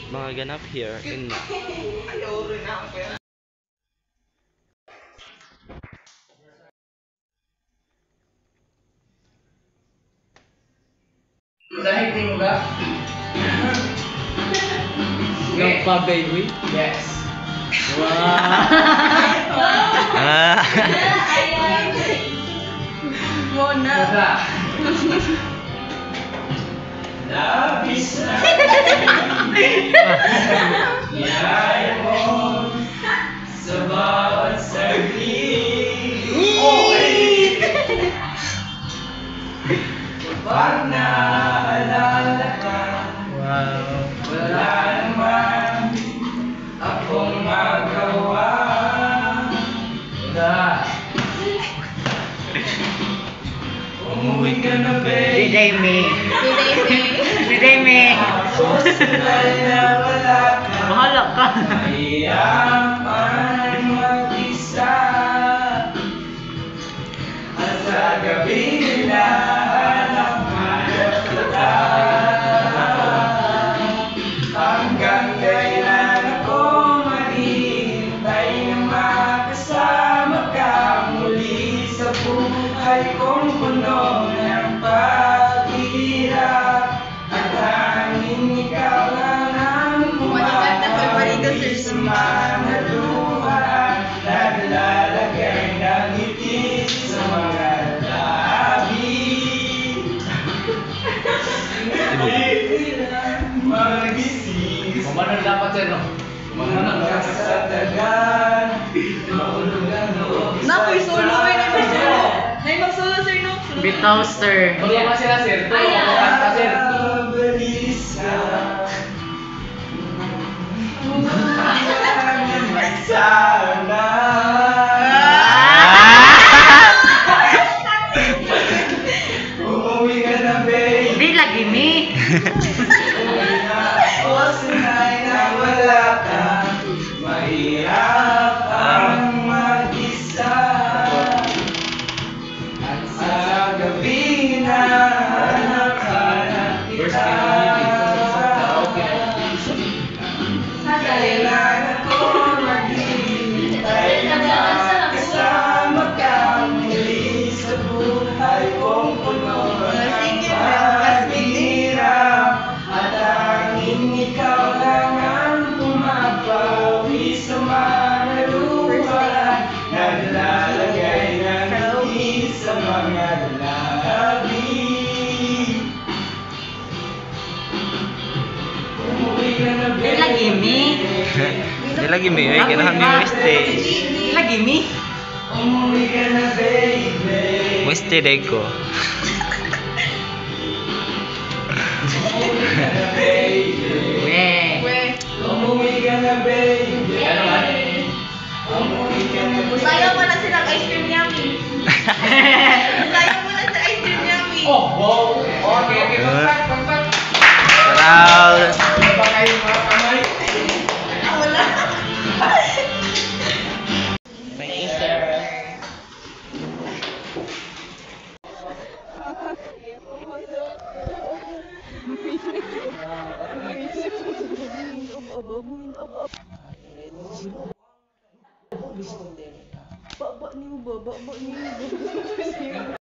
mga ganap here in Dahil din ba? Yung pa-baby? Yes. Wow! ah Mona. Labis na Iyaya mo sa bawat saglit. Okay! Kapag naalala ka, wala naman akong magawa. Umuwi ka na, babe. Biday me. Biday me. Bahala ka. Mahirapan mag-isa. At sa gabi nila hanap-hanap kita. Hanggang kailan ako maghihintay na makasama ka muli sa buhay kong puno ng paghihirap. At tanging ikaw lang ang pumapawid sa mga luha. Naglalagay ng ngiti sa mga labi. Hindi na magising. Kumanan dapat sir, no? Kumanan ka sa tagal. Maulog ang loob. Nakoy solo, may mag-solo. May mag-solo, sir, no? Bitaw, sir. Tulungan sila sir. Tulungan ka sir. Balisa. Sana. Umuwi ka na, babe. Di lagi me. Umuwi na ako sanay na wala ka. Mahirap ang mag-isa. At sa gabi na hanap-hanap kita. Kailan ako maghihintay na makasama ka muli sa buhay kong puno ng paghihirap. At tanging ikaw lang ang pumapawi sa mga luha. Naglalagay ng ngiti sa mga labi. Umuwi ka na, Di lagi me. di lagi may kinahan ni Weste Di lagi me. Umuwi ka na, baby. Weste deko Umuwi ka na, baby. We. Umuwi ka na, baby. Ano man? Umuwi ka na, baby. Sayang mo na silang ice cream yummy. Sayang mo na sa ice cream yummy. Oh, wow. Okay, okay. Pagpat. Sarap. Ano ba kayo mga kamay? Wala. Thank you, sir. Baba niyo.